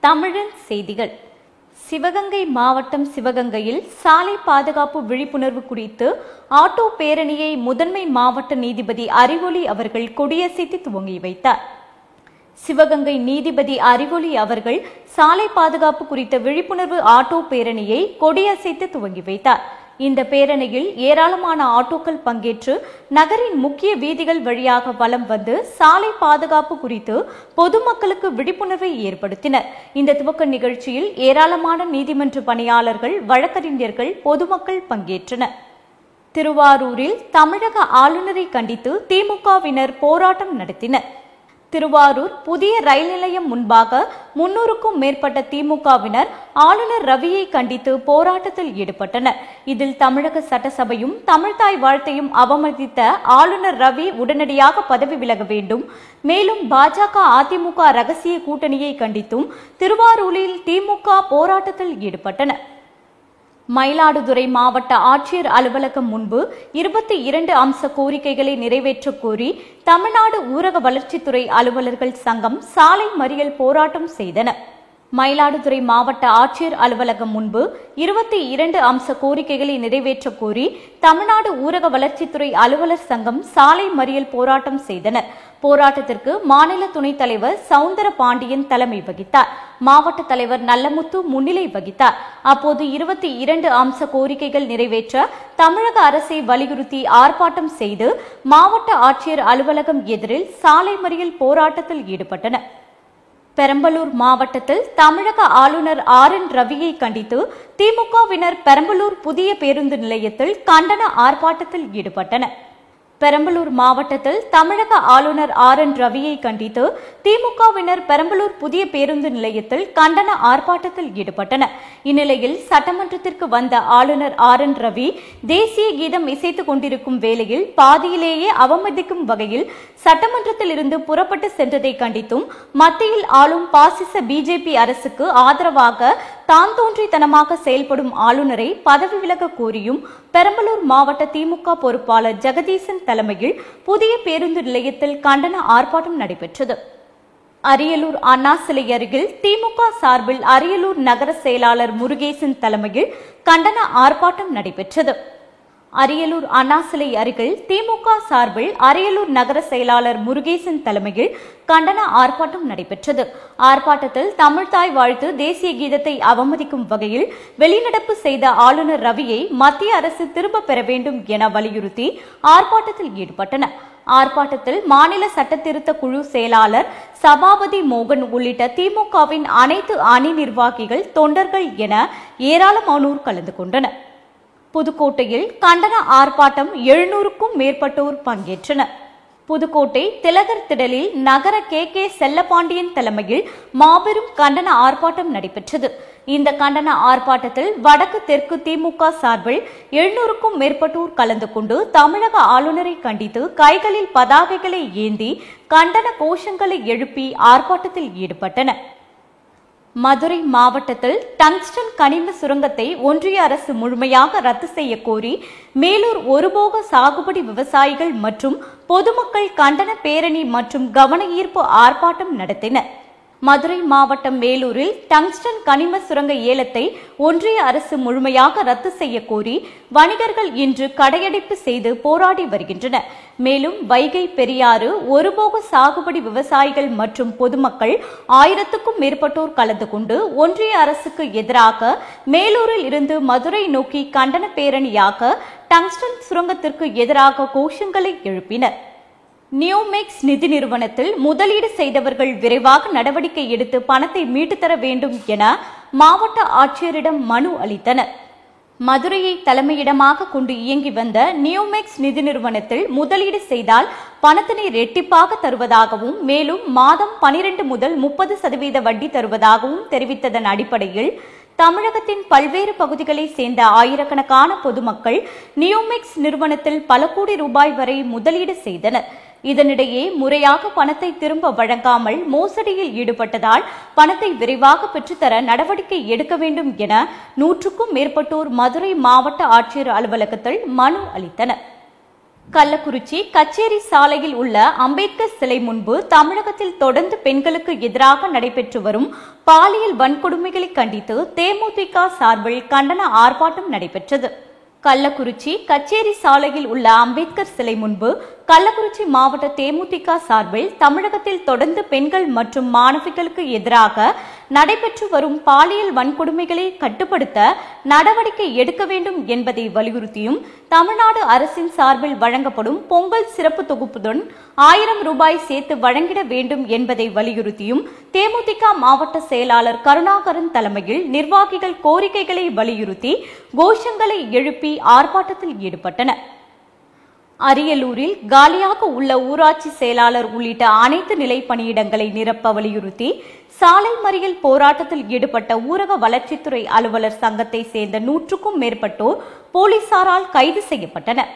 தமிழின் செய்திகள். சிவகங்கை மாவட்டம் சிவகங்கையில் சாலை பாதுகாப்பு விழிப்புணர்வு குறித்து ஆட்டோ பேரணியை முதன்மை மாவட்ட நீதிபதி அறிவொளி அவர்கள் கொடியசைத்து துவங்கி வைத்தார். சிவகங்கை நீதிபதி அறிவொளி அவர்கள் சாலை பாதுகாப்பு குறித்த விழிப்புணர்வு ஆட்டோ பேரணியை கொடியசைத்து துவங்கி வைத்தார். இந்த பேரணியில் ஏராளமான ஆட்டோக்கள் பங்கேற்று நகரின் முக்கிய வீதிகள் வழியாக வலம் வந்து சாலை பாதுகாப்பு குறித்து பொதுமக்களுக்கு விழிப்புணர்வை ஏற்படுத்தினர். இந்த துவக்க நிகழ்ச்சியில் ஏராளமான நீதிமன்ற பணியாளர்கள், வழக்கறிஞர்கள், பொதுமக்கள் பங்கேற்றனர். திருவாரூரில் தமிழக ஆளுநரை கண்டித்து திமுகவினர் போராட்டம் நடத்தினர். திருவாரூர் புதிய ரயில் நிலையம் முன்பாக 300க்கும் மேற்பட்ட திமுகவினர் ஆளுநர் ரவியை கண்டித்து போராட்டத்தில் ஈடுபட்டனர். இதில் தமிழக சட்டசபையும் தமிழ்தாய் வாழ்த்தையும் அவமதித்த ஆளுநர் ரவி உடனடியாக பதவி விலக வேண்டும், மேலும் பாஜக அதிமுக ரகசிய கூட்டணியை கண்டித்தும் திருவாரூரில் திமுக போராட்டத்தில் ஈடுபட்டனர். மயிலாடுதுறை மாவட்ட ஆட்சியர் அலுவலகம் முன்பு 22 அம்ச கோரிக்கைகளை நிறைவேற்ற கோரி தமிழ்நாடு ஊரக வளர்ச்சித்துறை அலுவலர்கள் சங்கம் சாலை மறியல் போராட்டம் செய்தனர். மயிலாடுதுறை மாவட்ட ஆட்சியர் அலுவலகம் முன்பு 22 அம்ச கோரிக்கைகளை நிறைவேற்ற கோரி தமிழ்நாடு ஊரக வளர்ச்சித்துறை அலுவலர் சங்கம் சாலை மறியல் போராட்டம் செய்தனர். போராட்டத்திற்கு மாநில துணைத் தலைவர் சவுந்தர பாண்டியன் தலைமை வகித்தார். மாவட்ட தலைவர் நல்லமுத்து முன்னிலை வகித்தார். அப்போது 22 அம்ச கோரிக்கைகள் நிறைவேற்ற தமிழக அரசை வலியுறுத்தி ஆர்ப்பாட்டம் செய்து மாவட்ட ஆட்சியர் அலுவலகம் எதிரில் சாலை மறியல் போராட்டத்தில் ஈடுபட்டனர். பெரம்பலூர் மாவட்டத்தில் தமிழக ஆளுநர் RN ரவியை கண்டித்து திமுகவினர் பெரம்பலூர் புதிய பேருந்து நிலையத்தில் கண்டன ஆர்ப்பாட்டத்தில் ஈடுபட்டனர். பெரம்பலூர் மாவட்டத்தில் தமிழக ஆளுநர் RN ரவியை கண்டித்து திமுகவினர் பெரம்பலூர் புதிய பேருந்து நிலையத்தில் கண்டன ஆர்ப்பாட்டத்தில் ஈடுபட்டனர். இந்நிலையில் சட்டமன்றத்திற்கு வந்த ஆளுநர் RN ரவி தேசிய கீதம் இசைத்துக் கொண்டிருக்கும் வேளையில் பாதியிலேயே அவமதிக்கும் வகையில் சட்டமன்றத்தில் இருந்து புறப்பட்டு சென்றதை கண்டித்தும் மத்தியில் ஆளும் பாசிச பிஜேபி அரசுக்கு ஆதரவாக தான் தோன்றித்தனமாக செயல்படும் ஆளுநரை பதவி விலக கோரியும் பெரம்பலூர் மாவட்ட திமுக பொறுப்பாளர் ஜெகதீசன் தலைமையில் புதிய பேருந்து நிலையத்தில் கண்டன ஆர்ப்பாட்டம் நடைபெற்றது. அரியலூர் அண்ணா சிலை அருகில் திமுக சார்பில் அரியலூர் நகர செயலாளர் முருகேசன் தலைமையில் கண்டன ஆர்ப்பாட்டம் நடைபெற்றது. அரியலூர் அண்ணா சிலை அருகில் திமுக சார்பில் அரியலூர் நகர செயலாளர் முருகேசன் தலைமையில் கண்டன ஆர்ப்பாட்டம் நடைபெற்றது. ஆர்ப்பாட்டத்தில் தமிழ்தாய் வாழ்த்து, தேசிய கீதத்தை அவமதிக்கும் வகையில் வெளிநடப்பு செய்த ஆளுநர் ரவியை மத்திய அரசு திரும்ப பெற வேண்டும் என வலியுறுத்தி ஆர்ப்பாட்டத்தில் ஈடுபட்டனர். ஆர்ப்பாட்டத்தில் மாநில சட்டத்திருத்த குழு செயலாளர் சபாபதி மோகன் உள்ளிட்ட திமுகவின் அனைத்து அணி நிர்வாகிகள், தொண்டர்கள் என ஏராளமானோர் கலந்து கொண்டனர். புதுக்கோட்டையில் கண்டன ஆர்ப்பாட்டம் 700க்கும் மேற்பட்டோர் பங்கேற்றனர். புதுக்கோட்டை திலகர் திடலில் நகர கே செல்லப்பாண்டியன் தலைமையில் மாபெரும் கண்டன ஆர்ப்பாட்டம் நடைபெற்றது. இந்த கண்டன ஆர்ப்பாட்டத்தில் வடக்கு தெற்கு திமுக சார்பில் 700க்கும் மேற்பட்டோர் கலந்து கொண்டு தமிழக ஆளுநரை கண்டித்து கைகளில் பதாகைகளை ஏந்தி கண்டன கோஷங்களை எழுப்பி ஆர்ப்பாட்டத்தில் ஈடுபட்டனர். மதுரை மாவட்டத்தில் டங்ஸ்டன் கனிம சுரங்கத்தை ஒன்றிய அரசு முழுமையாக ரத்து செய்ய கோரி மேலூர் ஒருபோக சாகுபடி விவசாயிகள் மற்றும் பொதுமக்கள் கண்டன பேரணி மற்றும் கவன ஈர்ப்பு ஆர்ப்பாட்டம் நடத்தினர். மதுரை மாவட்டம் மேலூரில் டங்ஸ்டன் கனிம சுரங்க ஏலத்தை ஒன்றிய அரசு முழுமையாக ரத்து செய்ய கோரி வணிகர்கள் இன்று கடையடைப்பு செய்து போராடி வருகின்றனர். மேலும் வைகை, பெரியாறு ஒருபோக சாகுபடி விவசாயிகள் மற்றும் பொதுமக்கள் 1000க்கும் மேற்பட்டோர் கலந்து கொண்டு ஒன்றிய அரசுக்கு எதிராக மேலூரில் இருந்து மதுரை நோக்கி கண்டன பேரணியாக டங்ஸ்டன் சுரங்கத்திற்கு எதிராக கோஷங்களை எழுப்பினர். நியோமெக்ஸ் நிதி நிறுவனத்தில் முதலீடு செய்தவர்கள் விரைவாக நடவடிக்கை எடுத்து பணத்தை மீட்டு தர வேண்டும் என மாவட்ட ஆட்சியரிடம் மனு அளித்தனர். மதுரையை தலைமையிடமாக கொண்டு இயங்கி வந்த நியோமெக்ஸ் நிதி நிறுவனத்தில் முதலீடு செய்தால் பணத்தினை ரெட்டிப்பாக தருவதாகவும் மேலும் மாதம் 12 முதல் 30% வட்டி தருவதாகவும் தெரிவித்ததன் அடிப்படையில் தமிழகத்தின் பல்வேறு பகுதிகளை சேர்ந்த ஆயிரக்கணக்கான பொதுமக்கள் நியோமெக்ஸ் நிறுவனத்தில் பல கோடி ரூபாய் வரை முதலீடு செய்தனர். இதனிடையே முறையாக பணத்தை திரும்ப வழங்காமல் மோசடியில் ஈடுபட்டதால் பணத்தை விரைவாக பெற்றுத்தர நடவடிக்கை எடுக்க வேண்டும் என 100க்கும் மேற்பட்டோர் மதுரை மாவட்ட ஆட்சியர் அலுவலகத்தில் மனு அளித்தனர். கள்ளக்குறிச்சி கச்சேரி சாலையில் உள்ள அம்பேத்கர் சிலை முன்பு தமிழகத்தில் தொடர்ந்து பெண்களுக்கு எதிராக நடைபெற்று வரும் பாலியல் வன்கொடுமைகளை கண்டித்து தேமுதிக சார்பில் கண்டன ஆர்ப்பாட்டம் நடைபெற்றது. கள்ளக்குறிச்சி கச்சேரி சாலையில் உள்ள அம்பேத்கர் சிலை முன்பு கள்ளக்குறிச்சி மாவட்ட தேமுதிக சார்பில் தமிழகத்தில் தொடர்ந்து பெண்கள் மற்றும் மாணவிகளுக்கு எதிராக நடைபெற்று வரும் பாலியல் வன்கொடுமைகளை கட்டுப்படுத்த நடவடிக்கை எடுக்க வேண்டும் என்பதை வலியுறுத்தியும் தமிழ்நாடு அரசின் சார்பில் வழங்கப்படும் பொங்கல் சிறப்பு தொகுப்புடன் 1000 ரூபாய் சேர்த்து வழங்கிட வேண்டும் என்பதை வலியுறுத்தியும் தேமுதிக மாவட்ட செயலாளர் கருணாகரன் தலைமையில் நிர்வாகிகள் கோரிக்கைகளை வலியுறுத்தி கோஷங்களை எழுப்பி ஆர்ப்பாட்டத்தில் ஈடுபட்டனர். அரியலூரில் காலியாக உள்ள ஊராட்சி செயலாளர் உள்ளிட்ட அனைத்து நிலை பணியிடங்களை நிரப்ப வலியுறுத்தி சாலை மறியல் போராட்டத்தில் ஈடுபட்ட ஊரக வளர்ச்சித்துறை அலுவலர் சங்கத்தை சேர்ந்த 100க்கும் மேற்பட்டோர் போலீசாரால் கைது செய்யப்பட்டனர்.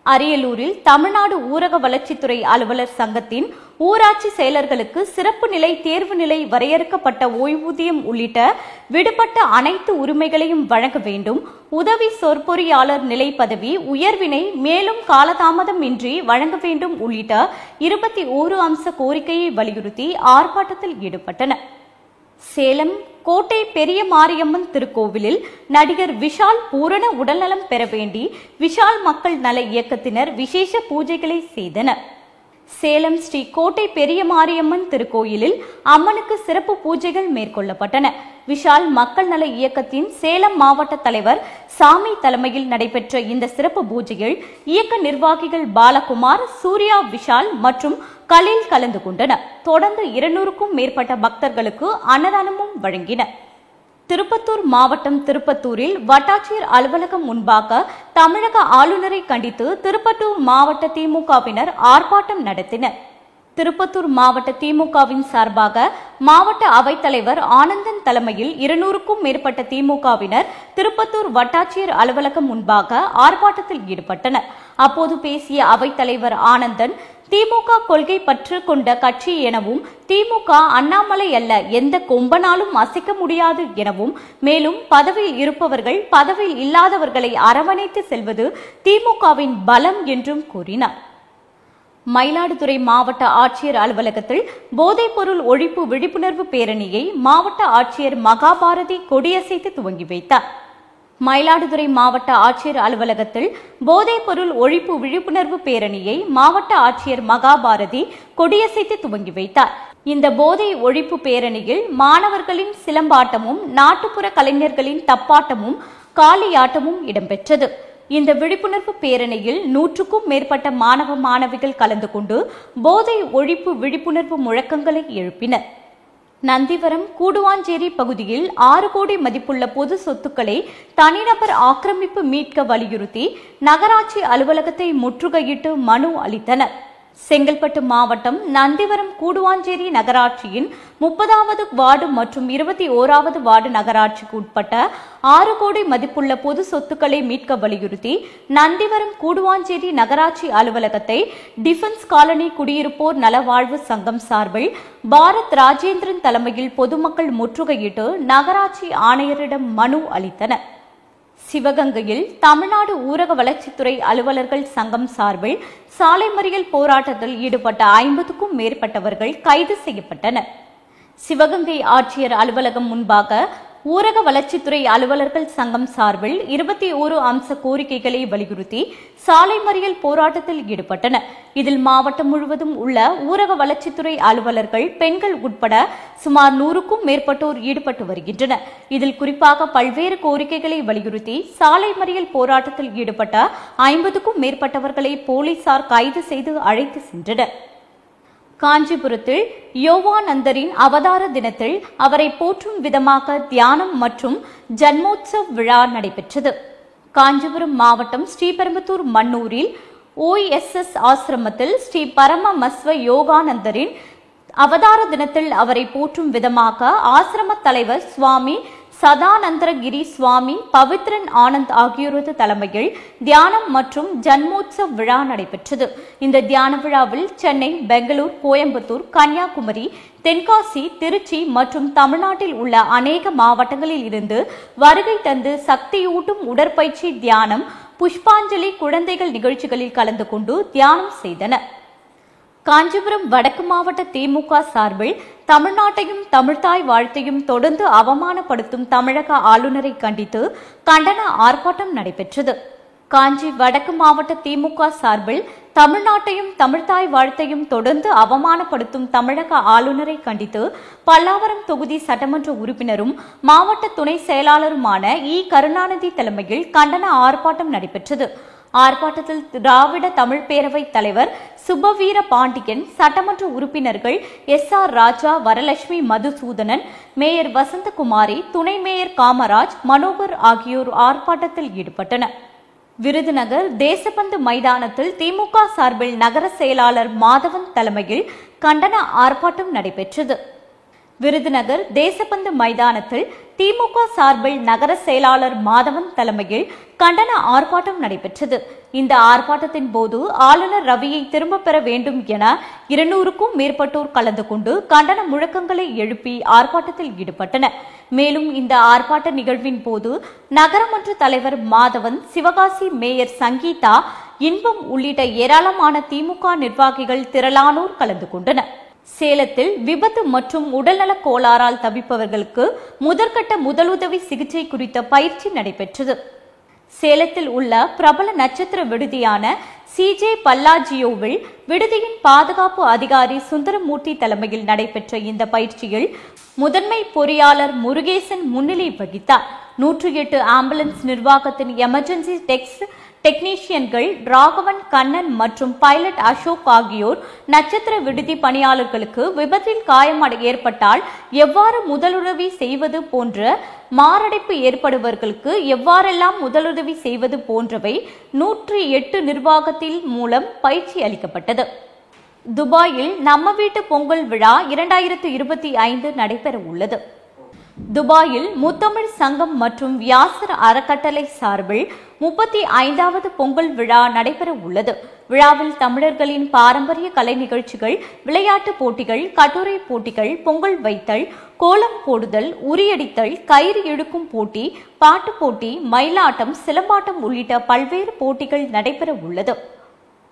அரியலூரில் தமிழ்நாடு ஊரக வளர்ச்சித்துறை அலுவலர் சங்கத்தின் ஊராட்சி செயலர்களுக்கு சிறப்பு நிலை தேர்வு நிலை வரையறுக்கப்பட்ட ஓய்வூதியம் உள்ளிட்ட விடுபட்ட அனைத்து உரிமைகளையும் வழங்க வேண்டும், உதவி சொற்பொறியாளர் நிலை பதவி உயர்வினை மேலும் காலதாமதம் இன்றி வழங்க வேண்டும் உள்ளிட்ட 21 அம்ச கோரிக்கையை வலியுறுத்தி ஆர்ப்பாட்டத்தில் ஈடுபட்டனர். சேலம் கோட்டை பெரிய மாரியம்மன் திருக்கோவிலில் நடிகர் விஷால் பூரண உடல்நலம் பெற வேண்டி விஷால் மக்கள் நல இயக்கத்தினர் விசேஷ பூஜைகளை செய்தனர். சேலம் ஸ்ரீ கோட்டை பெரிய மாரியம்மன் திருக்கோயிலில் அம்மனுக்கு சிறப்பு பூஜைகள் மேற்கொள்ளப்பட்டன. விஷால் மக்கள் நல இயக்கத்தின் சேலம் மாவட்ட தலைவர் சாமி தலைமையில் நடைபெற்ற இந்த சிறப்பு பூஜையில் இயக்க நிர்வாகிகள் பாலகுமார், சூர்யா, விஷால் மற்றும் கலீல் கலந்து கொண்டனர். தொடர்ந்து 200க்கும் மேற்பட்ட பக்தர்களுக்கு அன்னதானமும் வழங்கினர். திருப்பத்தூர் மாவட்டம் திருப்பத்தூரில் வட்டாட்சியர் அலுவலகம் முன்பாக தமிழக ஆளுநரை கண்டித்து திருப்பத்தூர் மாவட்ட திமுகவினர் ஆர்ப்பாட்டம் நடத்தினர். திருப்பத்தூர் மாவட்ட திமுகவின் சார்பாக மாவட்ட அவைத்தலைவர் ஆனந்தன் தலைமையில் 200க்கும் மேற்பட்ட திமுகவினர் திருப்பத்தூர் வட்டாட்சியர் அலுவலகம் முன்பாக ஆர்ப்பாட்டத்தில் ஈடுபட்டனர். அப்போது பேசிய அவைத்தலைவர் ஆனந்தன், திமுக கொள்கை பற்று கொண்ட கட்சி எனவும் திமுக அண்ணாமலை அல்ல, எந்த கொம்பனாலும் அசைக்க முடியாது எனவும், மேலும் பதவியில் இருப்பவர்கள் பதவியில் இல்லாதவர்களை அரவணைத்து செல்வது திமுகவின் பலம் என்றும் கூறினார். மயிலாடுதுறை மாவட்ட ஆட்சியர் அலுவலகத்தில் போதைப்பொருள் ஒழிப்பு விழிப்புணர்வு பேரணியை மாவட்ட ஆட்சியர் மகாபாரதி கொடியசைத்து துவங்கி வைத்தார். மயிலாடுதுறை மாவட்ட ஆட்சியர் அலுவலகத்தில் போதைப்பொருள் ஒழிப்பு விழிப்புணர்வு பேரணியை மாவட்ட ஆட்சியர் மகாபாரதி கொடியசைத்து துவங்கி வைத்தார். இந்த போதை ஒழிப்பு பேரணியில் மாணவர்களின் சிலம்பாட்டமும் நாட்டுப்புற கலைஞர்களின் தப்பாட்டமும் காளியாட்டமும் இடம்பெற்றது. இந்த விழிப்புணர்வு பேரணியில் 100க்கும் மேற்பட்ட மாணவ மாணவிகள் கலந்து கொண்டு போதை ஒழிப்பு விழிப்புணர்வு முழக்கங்களை எழுப்பினர். நந்திவரம் கூடுவாஞ்சேரி பகுதியில் 6 கோடி மதிப்புள்ள பொது சொத்துக்களை தனிநபர் ஆக்கிரமிப்பு மீட்க வலியுறுத்தி நகராட்சி அலுவலகத்தை முற்றுகையிட்டு மனு அளித்தனர். செங்கல்பட்டு மாவட்டம் நந்திவரம் கூடுவாஞ்சேரி நகராட்சியின் 30வது வார்டு மற்றும் 21வது வார்டு நகராட்சிக்கு உட்பட்ட 6 கோடி மதிப்புள்ள பொது சொத்துக்களை மீட்க வலியுறுத்தி நந்திவரம் கூடுவாஞ்சேரி நகராட்சி அலுவலகத்தை டிஃபென்ஸ் காலனி குடியிருப்போர் நலவாழ்வு சங்கம் சார்பில் பாரத் ராஜேந்திரன் தலைமையில் பொதுமக்கள் முற்றுகையிட்டு நகராட்சி ஆணையரிடம் மனு அளித்தனர். சிவகங்கையில் தமிழ்நாடு ஊரக வளர்ச்சித்துறை அலுவலர்கள் சங்கம் சார்பில் சாலை மறியல் போராட்டத்தில் ஈடுபட்ட 50க்கும் மேற்பட்டவர்கள் கைது செய்யப்பட்டனர். சிவகங்கை ஆட்சியர் அலுவலகம் முன்பாக ஊரக வளர்ச்சித்துறை அலுவலர்கள் சங்கம் சார்பில் 21 அம்ச கோரிக்கைகளை வலியுறுத்தி சாலை மறியல் போராட்டத்தில் ஈடுபட்டனர். இதில் மாவட்டம் முழுவதும் உள்ள ஊரக வளர்ச்சித்துறை அலுவலர்கள், பெண்கள் உட்பட சுமார் 100க்கும் மேற்பட்டோர் ஈடுபட்டு வருகின்றனர். இதில் குறிப்பாக பல்வேறு கோரிக்கைகளை வலியுறுத்தி சாலை மறியல் போராட்டத்தில் ஈடுபட்ட 50க்கும் மேற்பட்டவர்களை போலீசார் கைது செய்து அழைத்து சென்றனர். காஞ்சிபுரத்தில் யோகானந்தரின் அவதார தினத்தில் அவரை போற்றும் விதமாக தியானம் மற்றும் ஜன்மோத்சவ் விழா நடைபெற்றது. காஞ்சிபுரம் மாவட்டம் ஸ்ரீபெரும்புதூர் மன்னூரில் OSS ஆசிரமத்தில் ஸ்ரீ பரம மஸ்வ யோகானந்தரின் அவதார தினத்தில் அவரை போற்றும் விதமாக ஆசிரம தலைவர் சுவாமி சதானந்தரகிரி சுவாமி, பவித்ரன் ஆனந்த் ஆகியோரது தலைமையில் தியானம் மற்றும் ஜன்மோத்சவ் விழா நடைபெற்றது. இந்த தியான விழாவில் சென்னை, பெங்களூர், கோயம்புத்தூர், கன்னியாகுமரி, தென்காசி, திருச்சி மற்றும் தமிழ்நாட்டில் உள்ள அநேக மாவட்டங்களில் இருந்து வருகை தந்து சக்தியூட்டும் உடற்பயிற்சி, தியானம் புஷ்பாஞ்சலி குழந்தைகள் நிகழ்ச்சிகளில் கலந்து கொண்டு தியானம் செய்தனர். காஞ்சிபுரம் வடக்கு மாவட்ட திமுக சார்பில் தமிழ்நாட்டையும் தமிழ்தாய் வாழ்த்தையும் தொடர்ந்து அவமானப்படுத்தும் தமிழக ஆளுநரை கண்டித்து கண்டன ஆர்ப்பாட்டம் நடைபெற்றது. காஞ்சி வடக்கு மாவட்ட திமுக சார்பில் தமிழ்நாட்டையும் தமிழ்தாய் வாழ்த்தையும் தொடர்ந்து அவமானப்படுத்தும் தமிழக ஆளுநரை கண்டித்து பல்லாவரம் தொகுதி சட்டமன்ற உறுப்பினரும் மாவட்ட துணை செயலாளருமான இ. கருணாநிதி தலைமையில் கண்டன ஆர்ப்பாட்டம் நடைபெற்றது. ஆர்ப்பாட்டத்தில் திராவிட தமிழ் பேரவை தலைவர் சுபவீர பாண்டியன், சட்டமன்ற உறுப்பினர்கள் எஸ்.ஆர். ராஜா, வரலட்சுமி மதுசூதனன், மேயர் வசந்தகுமாரி, துணை மேயர் காமராஜ், மனோகர் ஆகியோர் ஆர்ப்பாட்டத்தில் ஈடுபட்டனர். விருதுநகர் தேசபந்து மைதானத்தில் திமுக சார்பில் நகர செயலாளர் மாதவன் தலைமையில் கண்டன ஆர்ப்பாட்டம் நடைபெற்றது. விருதுநகர் தேசபந்து மைதானத்தில் திமுக சார்பில் நகர செயலாளர் மாதவன் தலைமையில் கண்டன ஆர்ப்பாட்டம் நடைபெற்றது. இந்த ஆர்ப்பாட்டத்தின் போது ஆளுநர் ரவியை திரும்பப் பெற வேண்டும் என 200க்கும் மேற்பட்டோர் கலந்து கொண்டு கண்டன முழக்கங்களை எழுப்பி ஆர்ப்பாட்டத்தில் ஈடுபட்டனர். மேலும் இந்த ஆர்ப்பாட்ட நிகழ்வின் போது நகரமன்ற தலைவர் மாதவன், சிவகாசி மேயர் சங்கீதா, இன்பம் உள்ளிட்ட ஏராளமான திமுக நிர்வாகிகள் திரளானோர் கலந்து கொண்டனர். சேலத்தில் விபத்து மற்றும் உடல்நலக் கோளாறால் தவிப்பவர்களுக்கு முதற்கட்ட முதலுதவி சிகிச்சை குறித்த பயிற்சி நடைபெற்றது. சேலத்தில் உள்ள பிரபல நட்சத்திர விடுதியான CJ பல்லாஜியோவில் விடுதியின் பாதுகாப்பு அதிகாரி சுந்தரமூர்த்தி தலைமையில் நடைபெற்ற இந்த பயிற்சியில் முதன்மை பொறியாளர் முருகேசன் முன்னிலை வகித்தார். 108 ஆம்புலன்ஸ் நிர்வாகத்தின் எமர்ஜென்சி டெக்னீஷியன்கள் ராகவன், கண்ணன் மற்றும் பைலட் அசோக் ஆகியோர் நட்சத்திர விடுதி பணியாளர்களுக்கு விபத்தில் காயம் ஏற்பட்டால் எவ்வாறு முதலுதவி செய்வது போன்ற, மாரடைப்பு ஏற்படுபவர்களுக்கு எவ்வாறெல்லாம் முதலுதவி செய்வது போன்றவை 108 நிர்வாகத்தின் மூலம் பயிற்சி அளிக்கப்பட்டது. துபாயில் நம்ம வீட்டு பொங்கல் விழா 2025 நடைபெற உள்ளது. துபாயில் முத்தமிழ் சங்கம் மற்றும் வியாசர் அறக்கட்டளை சார்பில் 35வது பொங்கல் விழா நடைபெற உள்ளது. விழாவில் தமிழர்களின் பாரம்பரிய கலை நிகழ்ச்சிகள், விளையாட்டுப் போட்டிகள், கட்டுரை போட்டிகள், பொங்கல் வைத்தல், கோலம் போடுதல், உரியடித்தல், கயிறு இழுக்கும் போட்டி, பாட்டுப் போட்டி, மயிலாட்டம், சிலம்பாட்டம் உள்ளிட்ட பல்வேறு போட்டிகள் நடைபெற உள்ளது.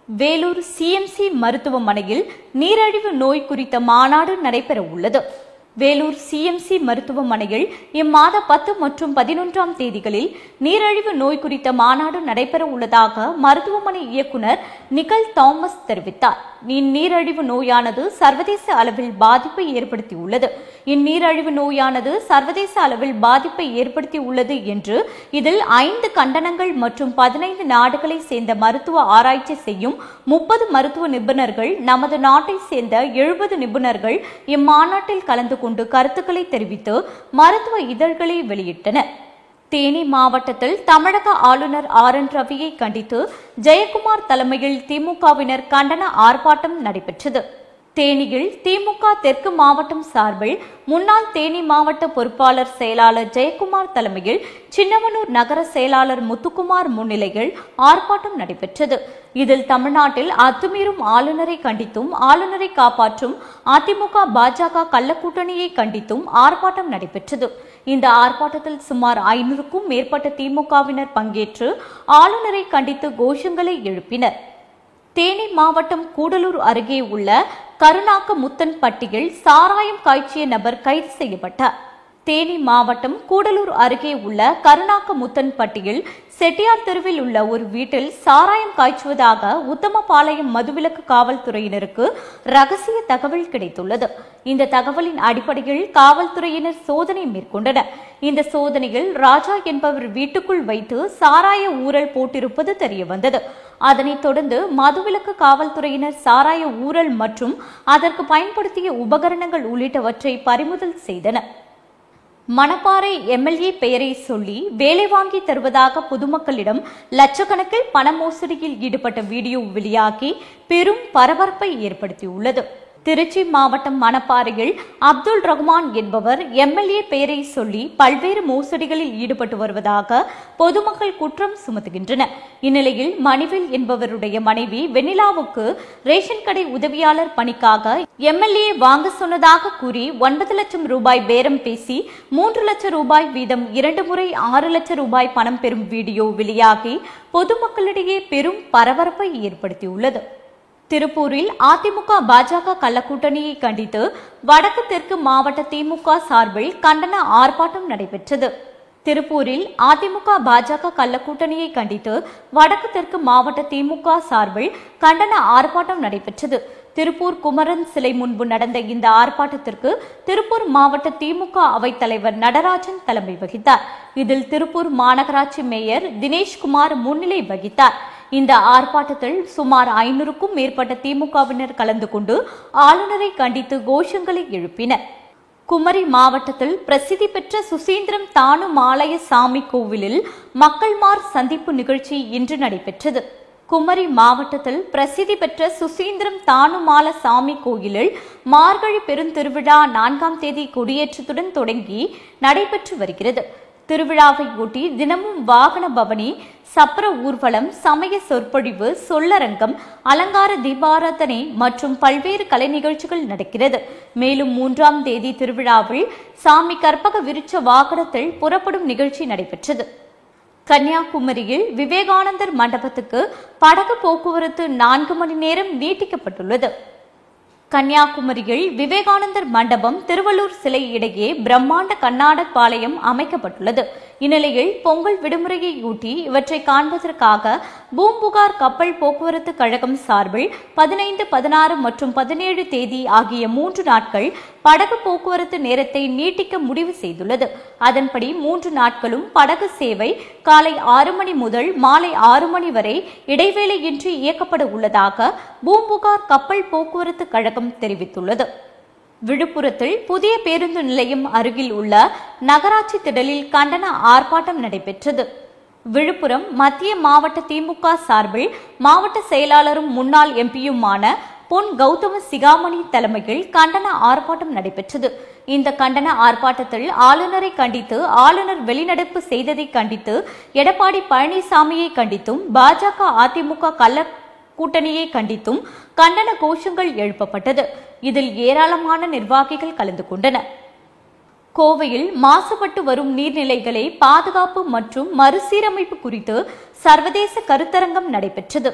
வேலூர் CMC மருத்துவமனையில் நீரிழிவு நோய் குறித்த மாநாடு நடைபெற உள்ளது. வேலூர் CMC மருத்துவமனையில் இம்மாத 10 மற்றும் 11ஆம் தேதிகளில் நீரிழிவு நோய் குறித்த மாநாடு நடைபெற உள்ளதாக மருத்துவமனை இயக்குநர் நிக்கல் தாமஸ் தெரிவித்தார். இந்நீரிழிவு நோயானது சர்வதேச அளவில் பாதிப்பை ஏற்படுத்தியுள்ளது. இந்நீரிழிவு நோயானது சர்வதேச அளவில் பாதிப்பை ஏற்படுத்தியுள்ளது என்று இதில் 5 கண்டனங்கள் மற்றும் 15 நாடுகளை சேர்ந்த மருத்துவ ஆராய்ச்சி செய்யும் 30 மருத்துவ நிபுணர்கள், நமது நாட்டை சேர்ந்த 70 நிபுணர்கள் இம்மாநாட்டில் கலந்து கொண்டு கருத்துக்களை தெரிவித்து மருத்துவ இதழ்களை வெளியிட்டனர். தேனி மாவட்டத்தில் தமிழக ஆளுநர் RN ரவியை கண்டித்து ஜெயக்குமார் தலைமையில் திமுகவினர் கண்டன ஆர்ப்பாட்டம் நடைபெற்றது. தேனியில் திமுக தெற்கு மாவட்டம் சார்பில் முன்னாள் தேனி மாவட்ட பொறுப்பாளர் செயலாளர் ஜெயக்குமார் தலைமையில் சின்னமனூர் நகர செயலாளர் முத்துக்குமார் முன்னிலையில் ஆர்ப்பாட்டம் நடைபெற்றது. இதில் தமிழ்நாட்டில் அத்துமீறும் ஆளுநரை கண்டித்தும், ஆளுநரை காப்பாற்றும் அதிமுக பாஜக கள்ளக்கூட்டணியை கண்டித்தும் ஆர்ப்பாட்டம் நடைபெற்றது. இந்த ஆர்ப்பாட்டத்தில் சுமார் 500க்கும் மேற்பட்ட திமுகவினர் பங்கேற்று ஆளுநரை கண்டித்து கோஷங்களை எழுப்பினர். தேனி மாவட்டம் கூடலூர் அருகே உள்ள கருணாக்க முத்தன்பட்டியில் சாராயம் காய்ச்சிய நபர் கைது செய்யப்பட்டார். தேனி மாவட்டம் கூடலூர் அருகே உள்ள கருணாக்க முத்தன்பட்டியில் செட்டியார் தெருவில் உள்ள ஒரு வீட்டில் சாராயம் காய்ச்சுவதாக உத்தமபாளையம் மதுவிலக்கு காவல்துறையினருக்கு ரகசிய தகவல் கிடைத்துள்ளது. இந்த தகவலின் அடிப்படையில் காவல்துறையினர் சோதனை மேற்கொண்டனர். இந்த சோதனையில் ராஜா என்பவர் வீட்டுக்குள் வைத்து சாராய ஊறல் போட்டிருப்பது தெரியவந்தது. அதனைத் தொடர்ந்து மதுவிலக்கு காவல்துறையினர் சாராய ஊறல் மற்றும் அதற்கு பயன்படுத்திய உபகரணங்கள் உள்ளிட்டவற்றை பறிமுதல் செய்தனர். மணப்பாறை MLA பெயரை சொல்லி வேலை வாங்கி தருவதாக பொதுமக்களிடம் லட்சக்கணக்கில் பண மோசடியில் ஈடுபட்ட வீடியோ வெளியாகி பெரும் பரபரப்பை ஏற்படுத்தியுள்ளது. திருச்சி மாவட்டம் மணப்பாறையில் அப்துல் ரஹ்மான் என்பவர் எம்எல்ஏ பெயரை சொல்லி பல்வேறு மோசடிகளில் ஈடுபட்டு வருவதாக பொதுமக்கள் குற்றம் சுமத்துகின்றனர். இந்நிலையில் மணிவேல் என்பவருடைய மனைவி வெண்ணிலாவுக்கு ரேஷன் கடை உதவியாளர் பணிக்காக எம்எல்ஏ வாங்க சொன்னதாக கூறி 9 லட்சம் ரூபாய் பேரம் பேசி 3 லட்சம் ரூபாய் வீதம் 2 முறை 6 லட்சம் ரூபாய் பணம் பெறும் வீடியோ வெளியாகி பொதுமக்களிடையே பெரும் பரபரப்பை ஏற்படுத்தியுள்ளது. திருப்பூரில் அதிமுக பாஜக கள்ளக்கூட்டணியை கண்டித்து வடக்கு தெற்கு மாவட்ட திமுக சார்பில் கண்டன ஆர்ப்பாட்டம் நடைபெற்றது. திருப்பூரில் அதிமுக பாஜக கள்ளக்கூட்டணியை கண்டித்து வடக்கு தெற்கு மாவட்ட திமுக சார்பில் கண்டன ஆர்ப்பாட்டம் நடைபெற்றது. திருப்பூர் குமரன் சிலை முன்பு நடந்த இந்த ஆர்ப்பாட்டத்திற்கு திருப்பூர் மாவட்ட திமுக அவைத்தலைவர் நடராஜன் தலைமை வகித்தார். இதில் திருப்பூர் மாநகராட்சி மேயர் தினேஷ்குமார் முன்னிலை வகித்தார். இந்த ஆர்ப்பாட்டத்தில் சுமார் 500க்கும் மேற்பட்ட திமுகவினர் கலந்து கொண்டு ஆளுநரை கண்டித்து கோஷங்களை எழுப்பினர். குமரி மாவட்டத்தில் பிரசித்தி பெற்ற சுசீந்திரம் தானுமாலய சாமி கோவிலில் மக்கள்மார் சந்திப்பு நிகழ்ச்சி இன்று நடைபெற்றது. குமரி மாவட்டத்தில் பிரசித்தி பெற்ற சுசீந்திரம் தானுமால சாமி கோயிலில் மார்கழி பெருந்திருவிழா 4ஆம் தேதி கொடியேற்றத்துடன் தொடங்கி நடைபெற்று வருகிறது. திருவிழாவை ஒட்டி தினமும் வாகன பவனி, சப்பர ஊர்வலம், சமய சொற்பொழிவு, சொல்லரங்கம், அலங்கார தீபாராதனை மற்றும் பல்வேறு கலை நிகழ்ச்சிகள் நடக்கிறது. மேலும் 3ஆம் தேதி திருவிழாவில் சாமி கற்பக விருட்ச வாகனத்தில் புறப்படும் நிகழ்ச்சி நடைபெற்றது. கன்னியாகுமரியில் விவேகானந்தர் மண்டபத்துக்கு படகு போக்குவரத்து 4 மணி நேரம் நீட்டிக்கப்பட்டுள்ளது. கன்னியாகுமரியில் விவேகானந்தர் மண்டபம் திருவள்ளூர் சிலை இடையே பிரம்மாண்ட கண்ணாட பாளையம் அமைக்கப்பட்டுள்ளது. இந்நிலையில் பொங்கல் விடுமுறையையொட்டி இவற்றை காண்பதற்காக பூம்புகார் கப்பல் போக்குவரத்து கழகம் சார்பில் 15, 16 மற்றும் 17 தேதி ஆகிய 3 நாட்கள் படகு போக்குவரத்து நேரத்தை நீட்டிக்க முடிவு செய்துள்ளது. அதன்படி 3 நாட்களும் படகு சேவை காலை 6 மணி முதல் மாலை 6 மணி வரை இடைவேளையின்றி இயக்கப்பட உள்ளதாக பூம்புகார் கப்பல் போக்குவரத்து கழகம் தெரிவித்துள்ளது. விழுப்புரத்தில் புதிய பேருந்து நிலையம் அருகில் உள்ள நகராட்சி திடலில் கண்டன ஆர்ப்பாட்டம் நடைபெற்றது. விழுப்புரம் மத்திய மாவட்ட திமுக சார்பில் மாவட்ட செயலாளரும் முன்னாள் எம்பியுமான பொன் கௌதம சிகாமணி தலைமையில் கண்டன ஆர்ப்பாட்டம் நடைபெற்றது. இந்த கண்டன ஆர்ப்பாட்டத்தில் ஆளுநரை கண்டித்து, ஆளுநர் வெளிநடப்பு செய்ததை கண்டித்து, எடப்பாடி பழனிசாமியை கண்டித்தும், பாஜக அதிமுக கள்ள கூட்டணியை கண்டித்தும் கண்டன கோஷங்கள் எழுப்பப்பட்டது. இதில் ஏராளமான நிர்வாகிகள் கலந்து கொண்டனர். கோவையில் மாசுபட்டு வரும் நீர்நிலைகளை பாதுகாப்பு மற்றும் மறுசீரமைப்பு குறித்து சர்வதேச கருத்தரங்கம் நடைபெற்றது.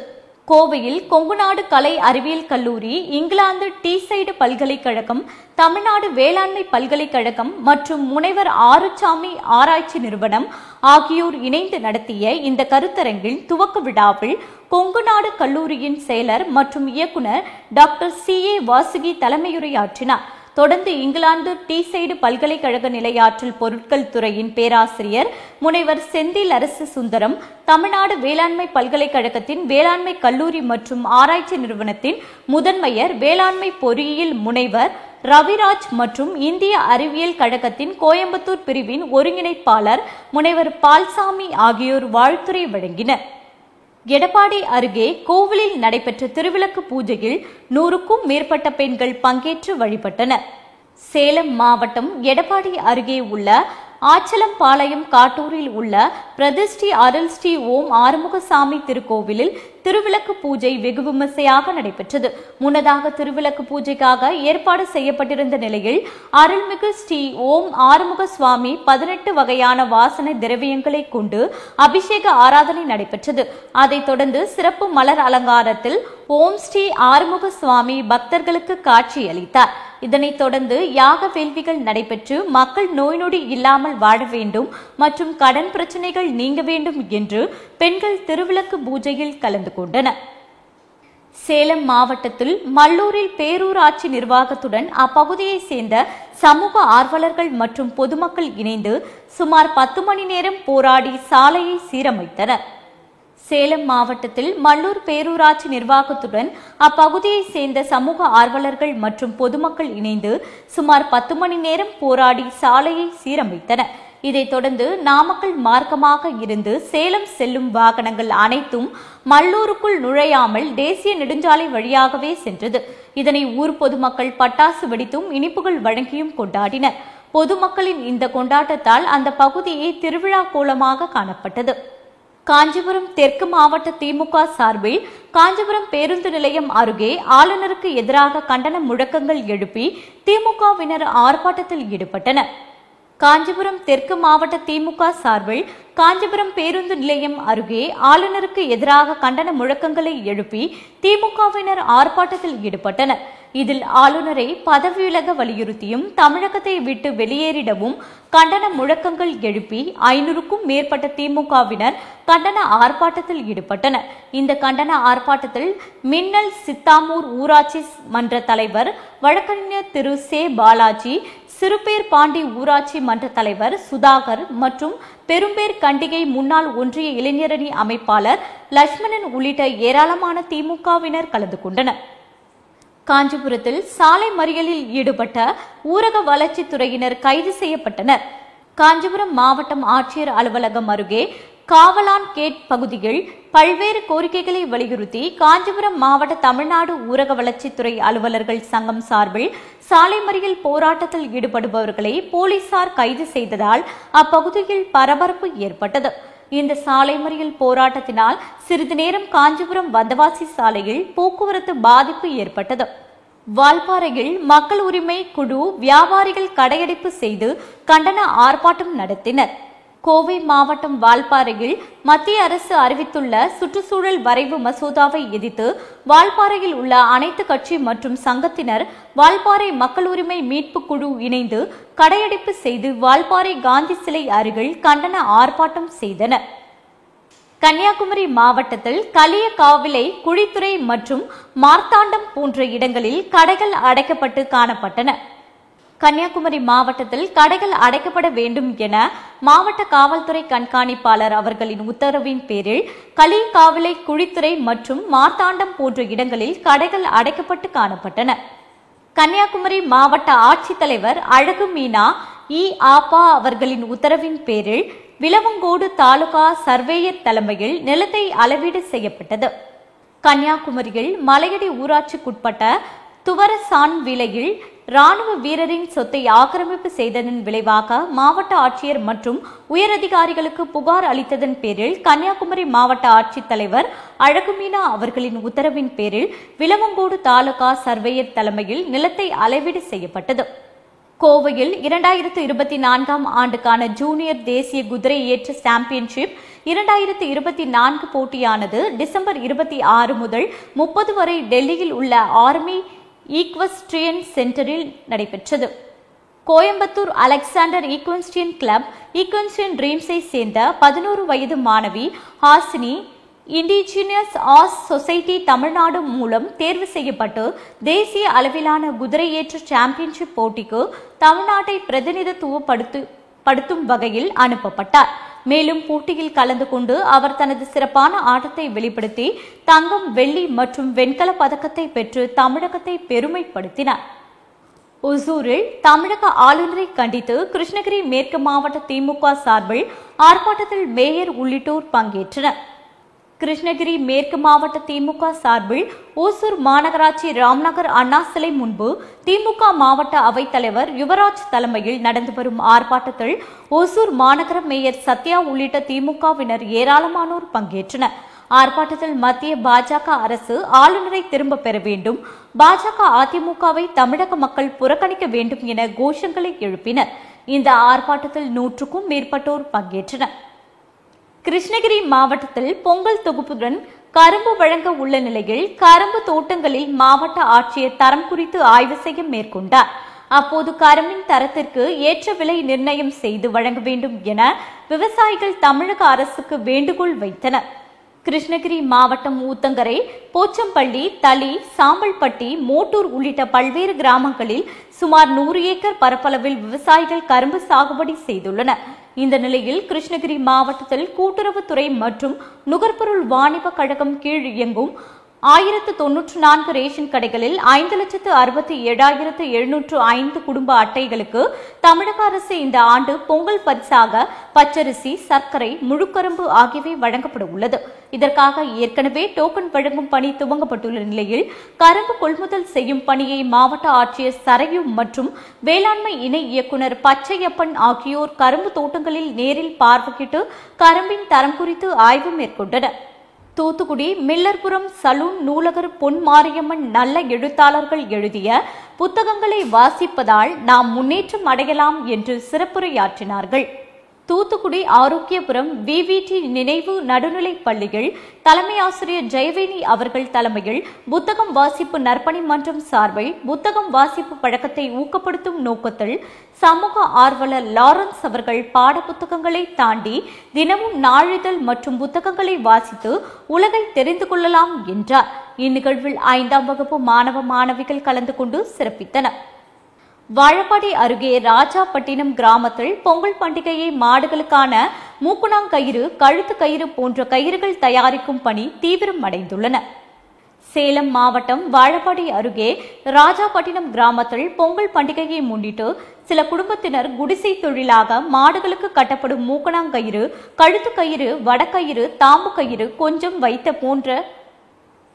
கோவையில் கொங்குநாடு கலை அறிவியல் கல்லூரி, இங்கிலாந்து டீசைடு பல்கலைக்கழகம், தமிழ்நாடு வேளாண்மை பல்கலைக்கழகம் மற்றும் முனைவர் ஆறுசாமி ஆராய்ச்சி நிறுவனம் ஆகியோர் இணைந்து நடத்திய இந்த கருத்தரங்கில் துவக்க விழாவில் கொங்குநாடு கல்லூரியின் செயலர் மற்றும் இயக்குநர் டாக்டர் CA வாசுகி தலைமையுரையாற்றினார். தொடர்ந்து இங்கிலாந்து டீசைடு பல்கலைக்கழக நிலையாற்றல் பொருட்கள் துறையின் பேராசிரியர் முனைவர் செந்தில் அரசு சுந்தரம், தமிழ்நாடு வேளாண்மை பல்கலைக்கழகத்தின் வேளாண்மை கல்லூரி மற்றும் ஆராய்ச்சி நிறுவனத்தின் முதன்மையர் வேளாண்மை பொறியியல் முனைவர் ரவிராஜ் மற்றும் இந்திய அறிவியல் கழகத்தின் கோயம்புத்தூர் பிரிவின் ஒருங்கிணைப்பாளர் முனைவர் பால்சாமி ஆகியோர் வாழ்த்துரை வழங்கினர். எடப்பாடி அருகே கோவிலில் நடைபெற்ற திருவிளக்கு பூஜையில் 100க்கும் மேற்பட்ட பெண்கள் பங்கேற்று வழிபட்டனர். சேலம் மாவட்டம் எடப்பாடி அருகே உள்ள ஆச்சலம்பாளையம் காட்டூரில் உள்ள பிரதிஷ்டி அருள் ஸ்ரீ ஓம் ஆறுமுகசாமி திருக்கோவிலில் திருவிளக்கு பூஜை வெகு விமர்சையாக நடைபெற்றது. முன்னதாக திருவிளக்கு பூஜைக்காக ஏற்பாடு செய்யப்பட்டிருந்த நிலையில் அருள்மிகு ஸ்ரீ ஓம் ஆறுமுக சுவாமி 18 வகையான வாசனை திரவியங்களை கொண்டு அபிஷேக ஆராதனை நடைபெற்றது. அதைத் தொடர்ந்து சிறப்பு மலர் அலங்காரத்தில் ஓம் ஸ்ரீ ஆறுமுக சுவாமி பக்தர்களுக்கு காட்சி அளித்தார். இதனைத் தொடர்ந்து யாக வேள்விகள் நடைபெற்று மக்கள் நோய் நொடி இல்லாமல் வாழ வேண்டும் மற்றும் கடன் பிரச்சனைகள் நீங்க வேண்டும் என்று பெண்கள் திருவிளக்கு பூஜையில் கலந்து கொண்டனர். சேலம் மாவட்டத்தில் மல்லூரில் பேரூராட்சி நிர்வாகத்துடன் அப்பகுதியை சேர்ந்த சமூக ஆர்வலர்கள் மற்றும் பொதுமக்கள் இணைந்து சுமார் 10 மணி நேரம் போராடி சாலையை சீரமைத்தனர். சேலம் மாவட்டத்தில் மல்லூர் பேரூராட்சி நிர்வாகத்துடன் அப்பகுதியை சேர்ந்த சமூக ஆர்வலர்கள் மற்றும் பொதுமக்கள் இணைந்து சுமார் 10 மணி நேரம் போராடி சாலையை சீரமைத்தனர். இதைத் தொடர்ந்து நாமக்கல் மார்க்கமாக இருந்து சேலம் செல்லும் வாகனங்கள் அனைத்தும் மல்லூருக்குள் நுழையாமல் தேசிய நெடுஞ்சாலை வழியாகவே சென்றது. இதனை ஊர் பொதுமக்கள் பட்டாசு வெடித்தும் இனிப்புகள் வழங்கியும் கொண்டாடினர். பொதுமக்களின் இந்த கொண்டாட்டத்தால் அந்த பகுதியே திருவிழா கோலமாக காணப்பட்டது. காஞ்சிபுரம் தெற்கு மாவட்ட திமுக சார்பில் காஞ்சிபுரம் பேருந்து நிலையம் அருகே ஆளுநருக்கு எதிராக கண்டன முழக்கங்கள் எழுப்பி திமுகவினர் ஆர்ப்பாட்டத்தில் ஈடுபட்டனர். காஞ்சிபுரம் தெற்கு மாவட்ட திமுக சார்பில் காஞ்சிபுரம் பேருந்து நிலையம் அருகே ஆளுநருக்கு எதிராக கண்டன முழக்கங்களை எழுப்பி திமுகவினர் ஆர்ப்பாட்டத்தில் ஈடுபட்டனர். இதில் ஆளுநரை பதவி விலக வலியுறுத்தியும் தமிழகத்தை விட்டு வெளியேறிடவும் கண்டன முழக்கங்கள் எழுப்பி 500க்கும் மேற்பட்ட திமுகவினர் கண்டன ஆர்ப்பாட்டத்தில் ஈடுபட்டனர். இந்த கண்டன ஆர்ப்பாட்டத்தில் மின்னல் சித்தாமூர் ஊராட்சி மன்ற தலைவர் வழக்கறிஞர் திரு சே பாலாஜி, சிறுபேர் பாண்டி ஊராட்சி மன்ற தலைவர் சுதாகர் மற்றும் பெரும்பேர் கண்டிகை முன்னாள் ஒன்றிய இளைஞரணி அமைப்பாளர் லட்சுமணன் உள்ளிட்ட ஏராளமான திமுகவினர் கலந்து கொண்டனர். காஞ்சிபுரத்தில் சாலை மறியலில் ஈடுபட்ட ஊரக வளர்ச்சித்துறையினர் கைது செய்யப்பட்டனர். காஞ்சிபுரம் மாவட்டம் ஆட்சியர் அலுவலகம் அருகே காவலான் கேட் பகுதியில் பல்வேறு கோரிக்கைகளை வலியுறுத்தி காஞ்சிபுரம் மாவட்ட தமிழ்நாடு ஊரக வளர்ச்சித்துறை அலுவலர்கள் சங்கம் சார்பில் சாலை மறியல் போராட்டத்தில் ஈடுபடுபவர்களை போலீசார் கைது செய்ததால் அப்பகுதியில் பரபரப்பு ஏற்பட்டது. இந்த சாலை மறியல் போராட்டத்தினால் சிறிது நேரம் காஞ்சிபுரம் வந்தவாசி சாலையில் போக்குவரத்து பாதிப்பு ஏற்பட்டது. வால்பாறையில் மக்கள் உரிமை குழு வியாபாரிகள் கடையடைப்பு செய்து கண்டன ஆர்ப்பாட்டம் நடத்தினர். கோவை மாவட்டம் வால்பாறையில் மத்திய அரசு அறிவித்துள்ள சுற்றுச்சூழல் வரைவு மசோதாவை எதிர்த்து வால்பாறையில் உள்ள அனைத்து கட்சி மற்றும் சங்கத்தினர் வால்பாறை மக்கள் உரிமை மீட்பு குழு இணைந்து கடையடைப்பு செய்து வால்பாறை காந்தி சிலை அருகில் கண்டன ஆர்ப்பாட்டம் செய்தனர். கன்னியாகுமரி மாவட்டத்தில் களியக்காவிளை, குழித்துறை மற்றும் மார்த்தாண்டம் போன்ற இடங்களில் கடைகள் அடைக்கப்பட்டு காணப்பட்டன. கன்னியாகுமரி மாவட்டத்தில் கடைகள் அடைக்கப்பட வேண்டும் என மாவட்ட காவல்துறை கண்காணிப்பாளர் அவர்களின் உத்தரவின் பேரில் களியக்காவிளை, குழித்துறை மற்றும் மார்த்தாண்டம் போன்ற இடங்களில் கடைகள் அடைக்கப்பட்டு காணப்பட்டன. கன்னியாகுமரி மாவட்ட ஆட்சித்தலைவர் அழகு மீனா ஆபா அவர்களின் உத்தரவின் பேரில் விளவங்கோடு தாலுகா சர்வேயர் தலைமையில் நிலத்தை அளவீடு செய்யப்பட்டது. கன்னியாகுமரியில் மலையடி ஊராட்சிக்குட்பட்ட துவரசான் விலையில் ராணுவ வீரரின் சொத்தை ஆக்கிரமிப்பு செய்ததன் விளைவாக மாவட்ட ஆட்சியர் மற்றும் உயரதிகாரிகளுக்கு புகார் அளித்ததன் பேரில் கன்னியாகுமரி மாவட்ட ஆட்சித்தலைவர் அழகுமீனா அவர்களின் உத்தரவின் பேரில் விளவங்கோடு தாலுகா சர்வேயர் தலைமையில் நிலத்தை அளவீடு செய்யப்பட்டது. கோவையில் 2024ஆம் ஆண்டுக்கான ஜூனியர் தேசிய குதிரை ஏற்ற சாம்பியன்ஷிப் 2024 போட்டியானது டிசம்பர் 26 முதல் 30 வரை டெல்லியில் உள்ள ஆர்மி ஈக்வஸ்ட்ரியன் சென்டரில் நடைபெற்றது. Coimbatore Alexander equestrian club equestrian ட்ரீம்ஸை சேர்ந்த 11 வயது மாணவி Hasini indigenous arts society Tamil Nadu மூலம் தேர்வு செய்யப்பட்டு தேசிய அளவிலான குதிரையேற்ற சாம்பியன்ஷிப் போட்டிக்கு தமிழ்நாட்டை பிரதிநிதித்துவப்படுத்தும் வகையில் அனுப்பப்பட்டார். மேலும் போட்டியில் கலந்து கொண்டு அவர் தனது சிறப்பான ஆட்டத்தை வெளிப்படுத்தி தங்கம், வெள்ளி மற்றும் வெண்கல பதக்கத்தை பெற்று தமிழகத்தை பெருமைப்படுத்தினார். ஒசூரில் தமிழக ஆளுநரை கண்டித்து கிருஷ்ணகிரி மேற்கு மாவட்ட திமுக சார்பில் ஆர்ப்பாட்டத்தில் மேயர் உள்ளிட்டோர் பங்கேற்றனர். கிருஷ்ணகிரி மேற்கு மாவட்ட திமுக சார்பில் ஓசூர் மாநகராட்சி ராம்நகர் அண்ணா சிலை முன்பு திமுக மாவட்ட அவைத்தலைவர் யுவராஜ் தலைமையில் நடந்து வரும் ஆர்ப்பாட்டத்தில் ஓசூர் மாநகர மேயர் சத்யா உள்ளிட்ட திமுகவினர் ஏராளமானோர் பங்கேற்றனர். ஆர்ப்பாட்டத்தில் மத்திய பாஜக அரசு ஆளுநரை திரும்ப பெற வேண்டும், பாஜக அதிமுகவை தமிழக மக்கள் புறக்கணிக்க வேண்டும் என கோஷங்களை எழுப்பினர். இந்த ஆர்ப்பாட்டத்தில் 100க்கும் மேற்பட்டோர் பங்கேற்றனர். கிருஷ்ணகிரி மாவட்டத்தில் பொங்கல் தொகுப்புடன் கரும்பு வழங்க உள்ள நிலையில் கரும்பு தோட்டங்களில் மாவட்ட ஆட்சியர் தரம் குறித்து ஆய்வு செய்ய மேற்கொண்டார். அப்போது கரும்பின் தரத்திற்கு ஏற்ற விலை நிர்ணயம் செய்து வழங்க வேண்டும் என விவசாயிகள் தமிழக அரசுக்கு வேண்டுகோள் வைத்தனர். கிருஷ்ணகிரி மாவட்டம் ஊத்தங்கரை, போச்சம்பள்ளி, தளி, சாம்பல்பட்டி, மோட்டூர் உள்ளிட்ட பல்வேறு கிராமங்களில் சுமார் 100 ஏக்கர் பரப்பளவில் விவசாயிகள் கரும்பு சாகுபடி செய்துள்ளனர். இந்த நிலையில் கிருஷ்ணகிரி மாவட்டத்தில் கூட்டுறவுத்துறை மற்றும் நுகர்பொருள் வாணிப கழகம் கீழ் இயங்கும் 1094 ரேஷன் கடைகளில் 5,67,705 குடும்ப அட்டைகளுக்கு தமிழக அரசு இந்த ஆண்டு பொங்கல் பரிசாக பச்சரிசி, சர்க்கரை, முழுக்கரும்பு ஆகியவை வழங்கப்பட உள்ளது. இதற்காக ஏற்கனவே டோக்கன் வழங்கும் பணி துவங்கப்பட்டுள்ள நிலையில் கரும்பு கொள்முதல் செய்யும் பணியை மாவட்ட ஆட்சியர் சரையு மற்றும் வேளாண்மை இணை இயக்குநர் பச்சையப்பன் ஆகியோர் கரும்பு தோட்டங்களில் நேரில் பார்வையிட்டு கரும்பின் தரம் குறித்து ஆய்வு மேற்கொண்டனர். தூத்துக்குடி மில்லர்புரம் சலூன் நூலகர் பொன் மாரியம்மன் நல்ல எழுத்தாளர்கள் எழுதிய புத்தகங்களை வாசிப்பதால் நாம் முன்னேற்றம் அடையலாம் என்று சிறப்புரையாற்றினார்கள். தூத்துக்குடி ஆரோக்கியபுரம் விவிடி நினைவு நடுநிலைப் பள்ளியில் தலைமை ஆசிரியர் ஜெயவேணி அவர்கள் தலைமையில் புத்தகம் வாசிப்பு நற்பணி மன்றம் சார்பில் புத்தகம் வாசிப்பு பழக்கத்தை ஊக்கப்படுத்தும் நோக்கத்தில் சமூக ஆர்வலர் லாரன்ஸ் அவர்கள் பாட புத்தகங்களை தாண்டி தினமும் நாளிதழ் மற்றும் புத்தகங்களை வாசித்து உலகை தெரிந்து கொள்ளலாம் என்றார். இந்நிகழ்வில் 5ஆம் வகுப்பு மாணவ மாணவிகள் கலந்து கொண்டு சிறப்பித்தனர். வாழப்பாடி அருகே ராஜாப்பட்டினம் கிராமத்தில் பொங்கல் பண்டிகையை மாடுகளுக்கான மூக்குணாங்கயிறு, கழுத்து கயிறு போன்ற கயிறுகள் தயாரிக்கும் பணி தீவிரம் அடைந்துள்ளன. சேலம் மாவட்டம் வாழப்பாடி அருகே ராஜாப்பட்டினம் கிராமத்தில் பொங்கல் பண்டிகையை முன்னிட்டு சில குடும்பத்தினர் குடிசை தொழிலாக மாடுகளுக்கு கட்டப்படும் மூக்கணாங்கயிறு, கழுத்து கயிறு, வடக்கயிறு, தாம்பு கயிறு, கொஞ்சம் வைத்த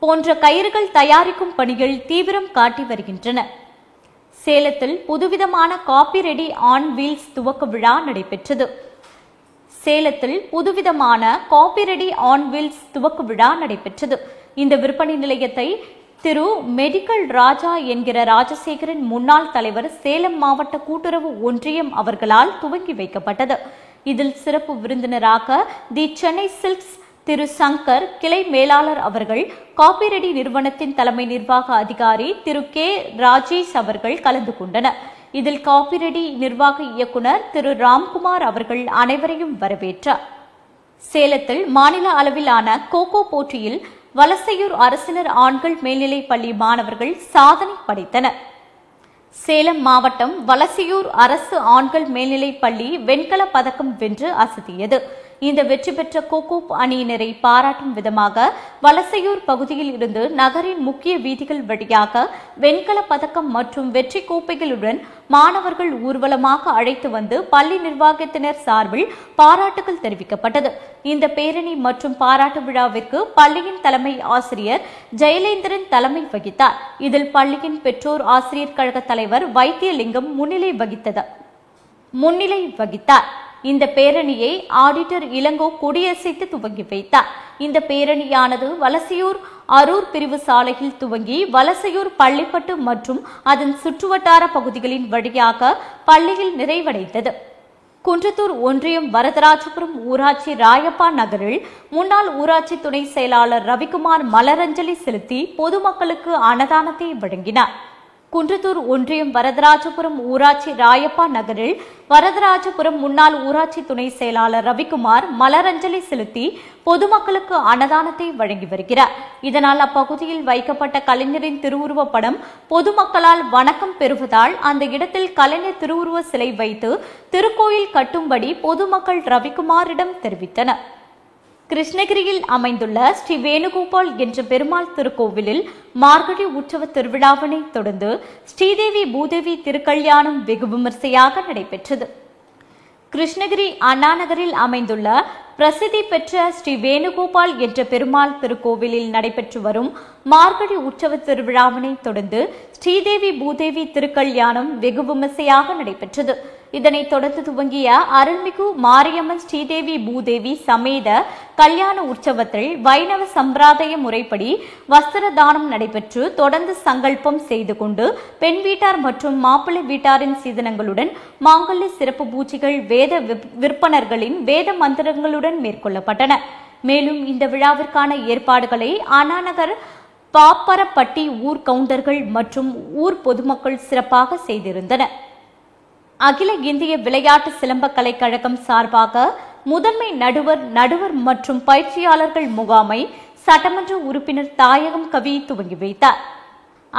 போன்ற கயிறுகள் தயாரிக்கும் பணிகள் தீவிரம் காட்டி வருகின்றன. சேலத்தில் புதுவிதமான காப்பி ரெடி ஆன் வீல்ஸ் துவக்க விழா நடைபெற்றது. இந்த விற்பனை நிலையத்தை திரு மெடிக்கல் ராஜா என்கிற ராஜசேகரன் முன்னாள் தலைவர் சேலம் மாவட்ட கூட்டுறவு ஒன்றியம் அவர்களால் துவங்கி வைக்கப்பட்டது. இதில் சிறப்பு விருந்தினராக தி சென்னை சில்க்ஸ் திரு சங்கர் கிளை மேலாளர் அவர்கள், காப்பிரெடி நிறுவனத்தின் தலைமை நிர்வாக அதிகாரி திரு கே ராஜேஷ் அவர்கள் கலந்து கொண்டனர். இதில் காப்பிரெடி நிர்வாக இயக்குநர் திரு ராம்குமார் அவர்கள் அனைவரையும் வரவேற்றார். சேலத்தில் மாநில அளவிலான கோகோ போட்டியில் வலசையூர் அரசினர் ஆண்கள் மேல்நிலைப் பள்ளி மாணவர்கள் சாதனை படைத்தனர். சேலம் மாவட்டம் வலசையூர் அரசு ஆண்கள் மேல்நிலைப் பள்ளி வெண்கல பதக்கம் வென்று அசத்தியது. இந்த வெற்றி பெற்ற கோகோ அணியினரை பாராட்டும் விதமாக வலசையூர் பகுதியில் இருந்து நகரின் முக்கிய வீதிகள் வழியாக வெண்கல பதக்கம் மற்றும் வெற்றி கோப்பைகளுடன் மாணவர்கள் ஊர்வலமாக அழைத்து வந்து பள்ளி நிர்வாகத்தினர் சார்பில் பாராட்டுகள் தெரிவிக்கப்பட்டது. இந்த பேரணி மற்றும் பாராட்டு விழாவிற்கு பள்ளியின் தலைமை ஆசிரியர் ஜெயலேந்திரன் தலைமை வகித்தார். இதில் பள்ளியின் பெற்றோர் ஆசிரியர் கழக தலைவர் வைத்தியலிங்கம் முன்னிலை வகித்தார். இந்த பேரணியை ஆடிட்டர் இளங்கோ கொடியசைத்து துவங்கி வைத்தார். இந்த பேரணியானது வலசையூர் அரூர் பிரிவு சாலையில் துவங்கி வலசையூர் பள்ளிப்பட்டு மற்றும் அதன் சுற்றுவட்டார பகுதிகளின் வழியாக பள்ளியில் நிறைவடைந்தது. குன்றத்தூர் ஒன்றியம் வரதராஜபுரம் ஊராட்சி ராயப்பா நகரில் முன்னாள் ஊராட்சி துணை செயலாளர் ரவிக்குமார் மலரஞ்சலி செலுத்தி பொதுமக்களுக்கு அன்னதானத்தை வழங்கினார். குன்றத்தூர் ஒன்றியம் வரதராஜபுரம் ஊராட்சி ராயப்பா நகரில் வரதராஜபுரம் முன்னாள் ஊராட்சி துணை செயலாளர் ரவிக்குமார் மலரஞ்சலி செலுத்தி பொதுமக்களுக்கு அன்னதானத்தை வழங்கி வருகிறார். இதனால் அப்பகுதியில் வைக்கப்பட்ட கலைஞரின் திருவுருவ படம் பொதுமக்களால் வணக்கம் பெறுவதால் அந்த இடத்தில் கலைஞர் திருவுருவ சிலை வைத்து திருக்கோயில் கட்டும்படி பொதுமக்கள் ரவிக்குமாரிடம் தெரிவித்தனர். கிருஷ்ணகிரியில் அமைந்துள்ள ஸ்ரீ வேணுகோபால் என்ற பெருமாள் திருக்கோவிலில் மார்கழி உற்சவ திருவிழாவினை தொடர்ந்து ஸ்ரீதேவி பூதேவி திருக்கல்யாணம் வெகு விமர்சையாக நடைபெற்றது. கிருஷ்ணகிரி அண்ணாநகரில் அமைந்துள்ள பிரசித்தி பெற்ற ஸ்ரீ வேணுகோபால் என்ற பெருமாள் திருக்கோவிலில் நடைபெற்று வரும் மார்கழி உற்சவ திருவிழாவினை தொடர்ந்து ஸ்ரீதேவி பூதேவி திருக்கல்யாணம் வெகு விமர்சையாக நடைபெற்றது. இதனைத் தொடர்ந்து துவங்கிய அருள்மிகு மாரியம்மன் ஸ்ரீதேவி பூதேவி சமேத கல்யாண உற்சவத்தில் வைணவ சம்பிரதாய முறைப்படி வஸ்திர தானம் நடைபெற்று தொடர்ந்து சங்கல்பம் செய்து கொண்டு பெண் வீட்டார் மற்றும் மாப்பிள்ளை வீட்டாரின் சீதனங்களுடன் மாங்கல்ய சிறப்பு பூஜைகள் வேத விற்பனர்களின் வேத மந்திரங்களுடன் மேற்கொள்ளப்பட்டன. மேலும் இந்த விழாவிற்கான ஏற்பாடுகளை அண்ணாநகர் பாப்பரப்பட்டி ஊர் கவுண்டர்கள் மற்றும் ஊர் பொதுமக்கள் சிறப்பாக செய்திருந்தனர். அகில இந்திய விளையாட்டு சிலம்ப கலைக்கழகம் சார்பாக முதன்மை நடுவர் மற்றும் பயிற்சியாளர்கள் முகாமை சட்டமன்ற உறுப்பினர் தாயகம் கவி துவங்கி வைத்தார்.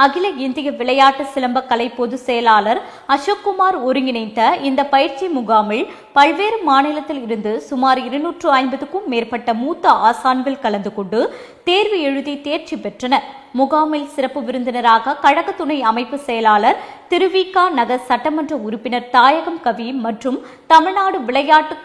அகில இந்திய விளையாட்டு சிலம்ப கலை பொதுச் செயலாளர் அசோக்குமார் ஒருங்கிணைத்த இந்த பயிற்சி முகாமில் பல்வேறு மாநிலத்தில் இருந்து சுமார் 250க்கும் மேற்பட்ட மூத்த ஆசான்கள் கலந்து கொண்டு தேர்வு எழுதி தேர்ச்சி பெற்றனர். முகாமில் சிறப்பு விருந்தினராக கழக துணை அமைப்பு செயலாளர் திருவிக நகர் சட்டமன்ற உறுப்பினர் தாயகம் கவி மற்றும் தமிழ்நாடு விளையாட்டு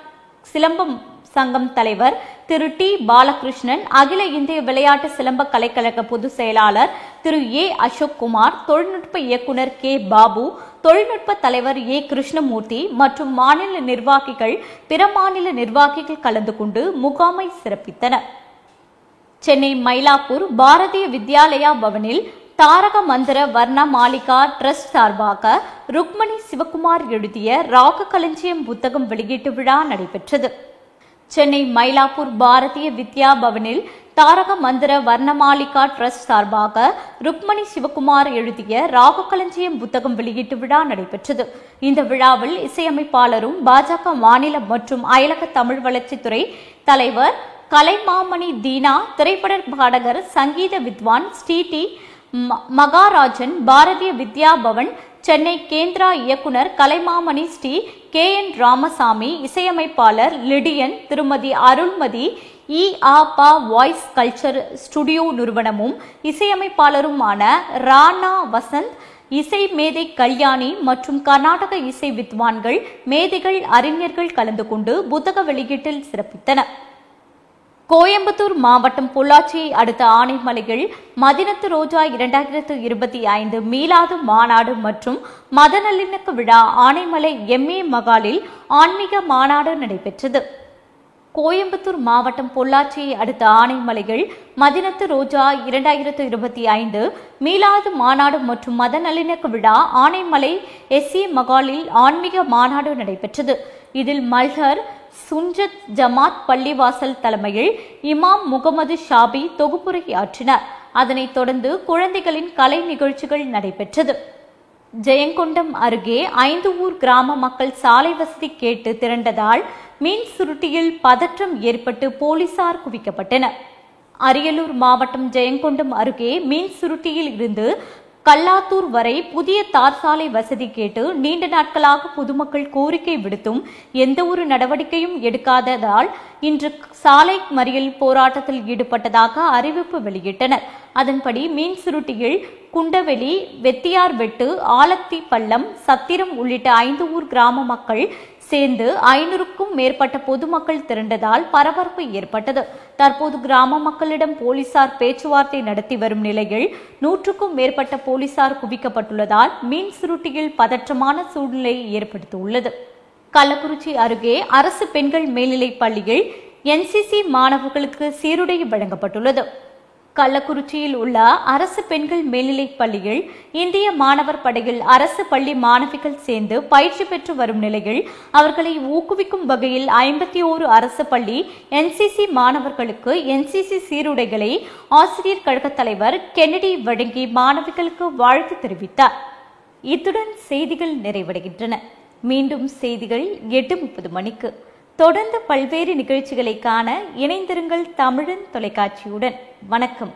சிலம்பம் சங்கம் தலைவர் திரு டி பாலகிருஷ்ணன், அகில இந்திய விளையாட்டு சிலம்ப கலைக்கழக பொதுச் செயலாளர் திரு ஏ அசோக்குமார், தொழில்நுட்ப இயக்குநர் கே பாபு, தொழில்நுட்ப தலைவர் ஏ கிருஷ்ணமூர்த்தி மற்றும் மாநில நிர்வாகிகள், பிற மாநில நிர்வாகிகள் கலந்து கொண்டு முகாமை சிறப்பித்தனர். சென்னை மயிலாப்பூர் பாரதிய வித்யாலயா பவனில் தாரக மந்திர வர்ண மாளிகா டிரஸ்ட் சார்பாக ருக்மணி சிவகுமார் எழுதிய ராக களஞ்சியம் புத்தகம் வெளியீட்டு விழா நடைபெற்றது. சென்னை மயிலாப்பூர் பாரதிய வித்யா பவனில் தாரக மந்திர வர்ணமாலிகா டிரஸ்ட் சார்பாக ருக்மணி சிவகுமார் எழுதிய ராக களஞ்சியம் புத்தகம் வெளியீட்டு விழா நடைபெற்றது. இந்த விழாவில் இசையமைப்பாளரும் பாஜக மாநில மற்றும் அயலக தமிழ் வளர்ச்சித்துறை தலைவர் கலைமாமணி தீனா, திரைப்பட பாடகர் சங்கீத வித்வான் ஸ்ரீடி மகாராஜன், பாரதிய வித்யா பவன் சென்னை கேந்திரா இயக்குனர் கலைமாமணி ஸ்ரீ கே என் ராமசாமி, இசையமைப்பாளர் லிடியன், திருமதி அருள்மதி, வாய்ஸ் கல்ச்சர் ஸ்டுடியோ நிறுவனமும் இசையமைப்பாளருமான ராணா வசந்த், இசை மேதை கல்யாணி மற்றும் கர்நாடக இசை வித்வான்கள், மேதைகள், அறிஞர்கள் கலந்து கொண்டு புத்தக வெளியீட்டில் சிறப்பித்தனர். கோயம்புத்தூர் மாவட்டம் பொள்ளாச்சியை அடுத்த ஆனைமலையில் மதினத்து ரோஜா 2025 மீலாது மாநாடு மற்றும் மத நல்லிணக்க விழா ஆனைமலை எம்ஏ மகாலில் ஆன்மீக மாநாடு நடைபெற்றது. கோயம்புத்தூர் மாவட்டம் பொள்ளாச்சியை அடுத்த ஆனைமலையில் மதினத்து ரோஜா 2025 மீலாது மாநாடு மற்றும் மத நல்லிணக்க விழா ஆனைமலை எஸ்ஏ மகாலில் ஆன்மீக மாநாடு நடைபெற்றது. இதில் மல்ஹர் சுஞ்சத் ஜமாத் பள்ளிவாசல் தலைமையில் இமாம் முகமது ஷாபி தொகுப்புரையாற்றினார். அதனைத் தொடர்ந்து குழந்தைகளின் கலை நிகழ்ச்சிகள் நடைபெற்றது. ஜெயங்கொண்டம் அருகே 5 ஊர் கிராம மக்கள் சாலை வசதி கேட்டு திரண்டதால் மீன் சுருட்டியில் பதற்றம் ஏற்பட்டு போலீசார் குவிக்கப்பட்டனர். அரியலூர் மாவட்டம் ஜெயங்கொண்டம் அருகே மீன் சுருட்டியில் இருந்து கல்லாத்தூர் வரை புதிய தார் சாலை வசதி கேட்டு நீண்ட நாட்களாக பொதுமக்கள் கோரிக்கை விடுத்தும் எந்த ஒரு நடவடிக்கையும் எடுக்காததால் இன்று சாலை மறியல் போராட்டத்தில் ஈடுபட்டதாக அறிவிப்பு வெளியிட்டனர். அதன்படி மீன் சுருட்டியில் குண்டவெளி, வெத்தியார்வெட்டு, ஆலத்தி பள்ளம், சத்திரம் உள்ளிட்ட 5 ஊர் கிராம மக்கள் சேர்ந்து 500க்கும் மேற்பட்ட பொதுமக்கள் திரண்டதால் பரபரப்பு ஏற்பட்டது. தற்போது கிராம மக்களிடம் போலீசார் பேச்சுவார்த்தை நடத்தி வரும் நிலையில் 100க்கும் மேற்பட்ட போலீசார் குவிக்கப்பட்டுள்ளதால் மீன் சுருட்டியில் பதற்றமான சூழ்நிலையை ஏற்படுத்தியுள்ளது. கள்ளக்குறிச்சி அருகே அரசு பெண்கள் மேல்நிலைப் பள்ளியில் NCC மாணவர்களுக்கு சீருடை வழங்கப்பட்டுள்ளது. கள்ளக்குறிச்சியில் உள்ள அரசு பெண்கள் மேல்நிலைப் பள்ளியில் இந்திய மாணவர் படையில் அரசு பள்ளி மாணவிகள் சேர்ந்து பயிற்சி பெற்று வரும் நிலையில் அவர்களை ஊக்குவிக்கும் வகையில் 51 அரசு பள்ளி NCC மாணவர்களுக்கு NCC சீருடைகளை ஆசிரியர் கழக தலைவர் கென்னடி வழங்கி மாணவிகளுக்கு வாழ்த்து தெரிவித்தார். இத்துடன் செய்திகள் நிறைவடைகின்றன. மீண்டும் செய்திகள் 8:30 மணிக்கு. தொடர்ந்து பல்வேறு நிகழ்ச்சிகளை காண இணைந்திருங்கள் தமிழன் தொலைக்காட்சியுடன். வணக்கம்.